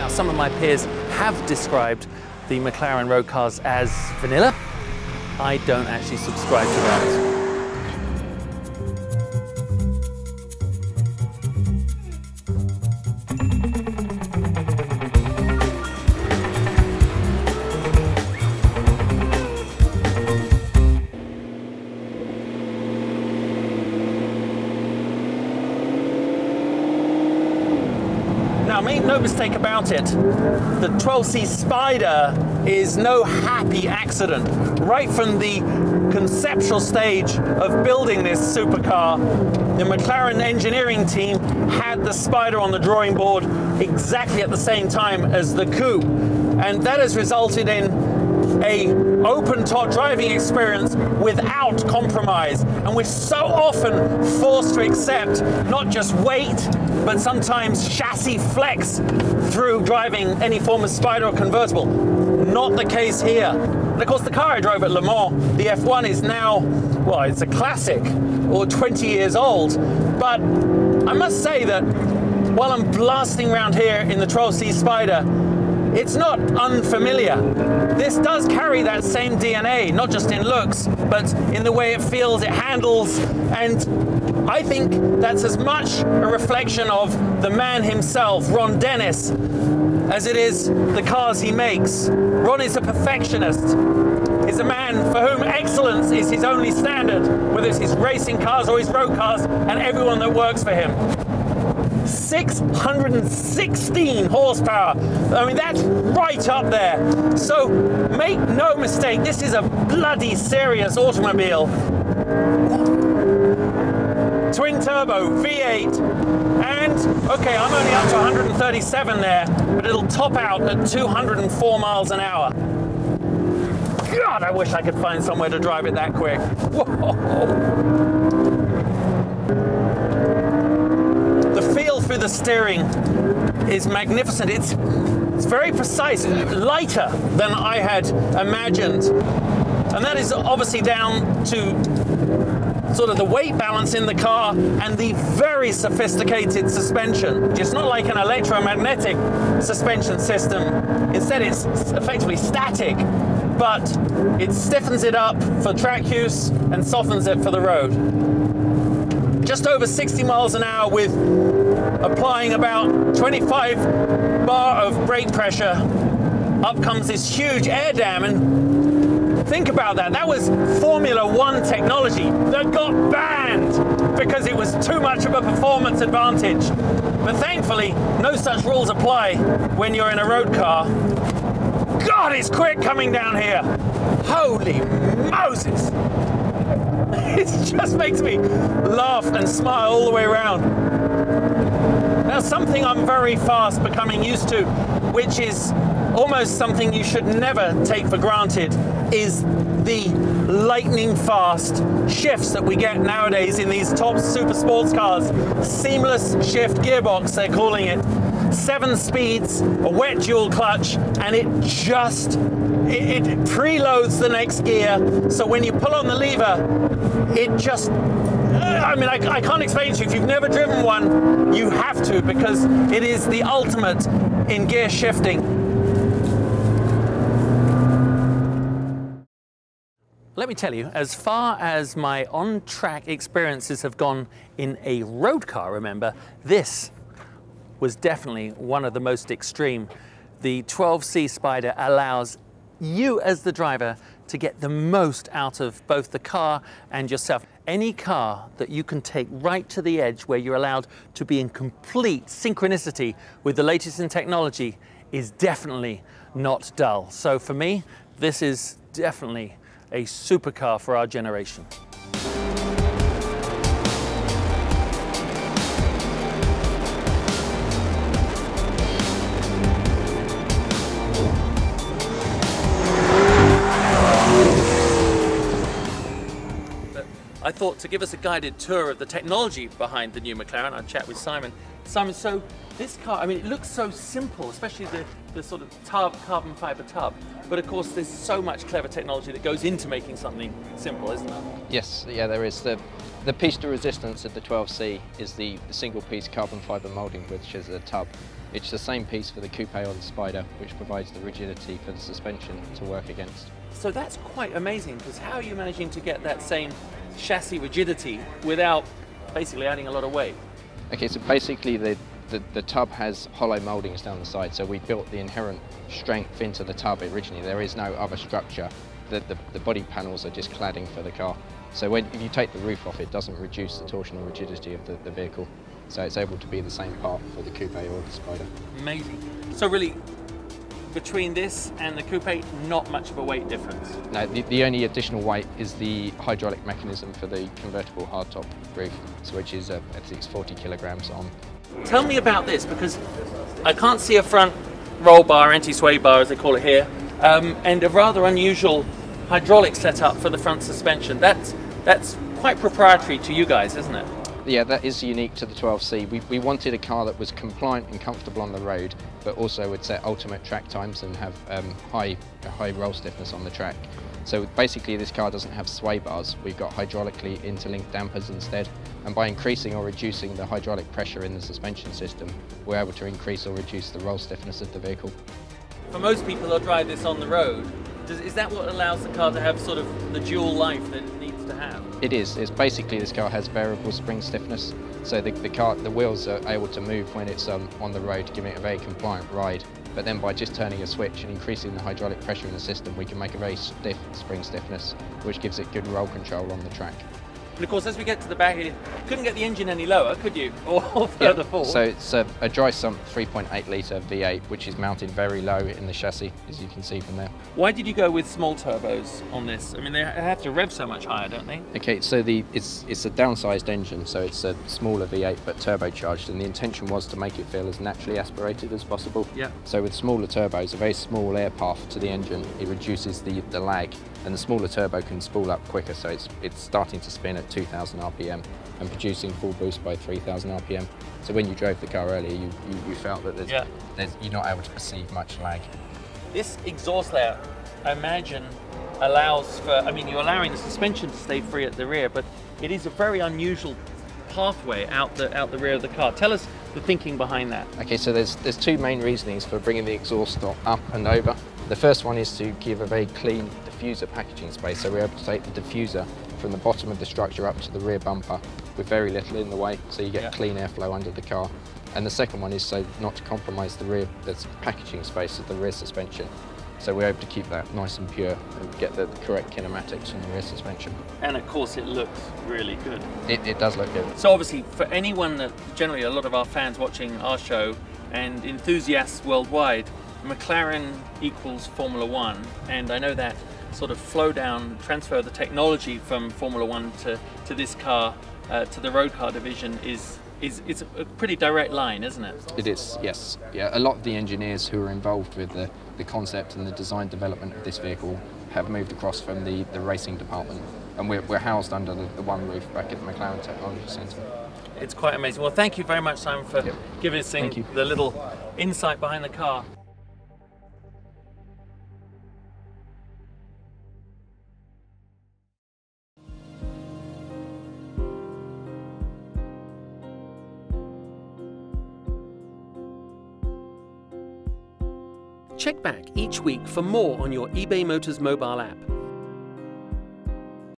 Now, some of my peers have described the McLaren road cars as vanilla. I don't actually subscribe to that. Now, make no mistake about it, the 12C Spyder is no happy accident. Right from the conceptual stage of building this supercar, the McLaren engineering team had the Spyder on the drawing board exactly at the same time as the coupe. And that has resulted in an open-top driving experience without compromise. And we're so often forced to accept not just weight, but sometimes chassis flex through driving any form of Spyder or convertible. Not the case here. And of course, the car I drove at Le Mans, the F1, is now, well, it's a classic, or 20 years old. But I must say that while I'm blasting around here in the 12C Spyder, it's not unfamiliar. This does carry that same DNA, not just in looks, but in the way it feels, it handles, and I think that's as much a reflection of the man himself, Ron Dennis, as it is the cars he makes. Ron is a perfectionist. He's a man for whom excellence is his only standard, whether it's his racing cars or his road cars, and everyone that works for him. 616 horsepower. I mean, that's right up there. So make no mistake, this is a bloody serious automobile. Twin turbo, V8, and okay, I'm only up to 137 there, but it'll top out at 204 miles an hour. God, I wish I could find somewhere to drive it that quick. Whoa. The steering is magnificent. It's very precise, lighter than I had imagined. And that is obviously down to sort of the weight balance in the car and the very sophisticated suspension. It's not like an electromagnetic suspension system. Instead, it's effectively static, but it stiffens it up for track use and softens it for the road. Just over 60 miles an hour with applying about 25 bar of brake pressure. Up comes this huge air dam, and think about that. That was Formula One technology that got banned because it was too much of a performance advantage. But thankfully, no such rules apply when you're in a road car. God, it's quick coming down here. Holy Moses. It just makes me laugh and smile all the way around. Now, something I'm very fast becoming used to, which is almost something you should never take for granted, is the lightning fast shifts that we get nowadays in these top super sports cars. Seamless shift gearbox, they're calling it. 7 speeds, a wet dual clutch, and it just it preloads the next gear. So when you pull on the lever, it just, I mean, I can't explain to you. If you've never driven one, you have to, because it is the ultimate in gear shifting. Let me tell you, as far as my on-track experiences have gone in a road car, remember, this was definitely one of the most extreme. The 12C Spyder allows you as the driver to get the most out of both the car and yourself. Any car that you can take right to the edge where you're allowed to be in complete synchronicity with the latest in technology is definitely not dull. So for me, this is definitely a supercar for our generation. I thought to give us a guided tour of the technology behind the new McLaren, I'd chat with Simon. Simon, so this car, I mean, it looks so simple, especially the sort of tub, carbon fiber tub. But of course, there's so much clever technology that goes into making something simple, isn't there? Yes, yeah, there is. The piece de resistance of the 12C is the single piece carbon fiber moulding, which is a tub. It's the same piece for the coupe or the Spyder, which provides the rigidity for the suspension to work against. So that's quite amazing, because how are you managing to get that same chassis rigidity without basically adding a lot of weight? Okay, so basically the tub has hollow mouldings down the side, so we built the inherent strength into the tub originally. There is no other structure. The body panels are just cladding for the car. So if you take the roof off, it doesn't reduce the torsional rigidity of the vehicle. So it's able to be the same part for the coupe or the Spyder. Amazing. So really, between this and the coupe, not much of a weight difference? No, the only additional weight is the hydraulic mechanism for the convertible hardtop roof, so which is, I think it's 40 kilograms on. Tell me about this, because I can't see a front roll bar, anti-sway bar as they call it here, and a rather unusual hydraulic setup for the front suspension. That's quite proprietary to you guys, isn't it? Yeah, that is unique to the 12C. We wanted a car that was compliant and comfortable on the road, but also would set ultimate track times and have high roll stiffness on the track. So basically this car doesn't have sway bars. We've got hydraulically interlinked dampers instead, and by increasing or reducing the hydraulic pressure in the suspension system, we're able to increase or reduce the roll stiffness of the vehicle. For most people who'll drive this on the road, is that what allows the car to have sort of the dual life that it needs to have? It is. It's basically this car has variable spring stiffness, so the wheels are able to move when it's on the road, giving it a very compliant ride. But then by just turning a switch and increasing the hydraulic pressure in the system, we can make a very stiff spring stiffness, which gives it good roll control on the track. And of course, as we get to the back, you couldn't get the engine any lower, could you? Or further forward? So it's a dry sump 3.8 litre V8, which is mounted very low in the chassis, as you can see from there. Why did you go with small turbos on this? I mean, they have to rev so much higher, don't they? Okay, so it's a downsized engine, so it's a smaller V8 but turbocharged, and the intention was to make it feel as naturally aspirated as possible. Yeah. So with smaller turbos, a very small air path to the engine, it reduces the lag, and the smaller turbo can spool up quicker, so it's starting to spin at 2,000 RPM and producing full boost by 3,000 RPM. So when you drove the car earlier, you felt that you're not able to perceive much lag. This exhaust layer, I imagine, allows for, I mean, you're allowing the suspension to stay free at the rear, but it is a very unusual pathway out the rear of the car. Tell us the thinking behind that. Okay, so there's two main reasonings for bringing the exhaust up and over. The first one is to give a very clean diffuser packaging space, so we're able to take the diffuser from the bottom of the structure up to the rear bumper with very little in the way, so you get clean airflow under the car. And the second one is so not to compromise the packaging space of the rear suspension. So we're able to keep that nice and pure and get the correct kinematics on the rear suspension. And of course it looks really good. It does look good. So obviously for anyone that, generally a lot of our fans watching our show and enthusiasts worldwide, McLaren equals Formula One, and I know that sort of flow down, transfer of the technology from Formula One to this car, to the road car division it's a pretty direct line, isn't it? It is, yes. Yeah, a lot of the engineers who are involved with the concept and the design development of this vehicle have moved across from the racing department, and we're housed under the one roof back at the McLaren Technology Centre. It's quite amazing. Well, thank you very much, Simon, for giving us the little insight behind the car. Check back each week for more on your eBay Motors mobile app.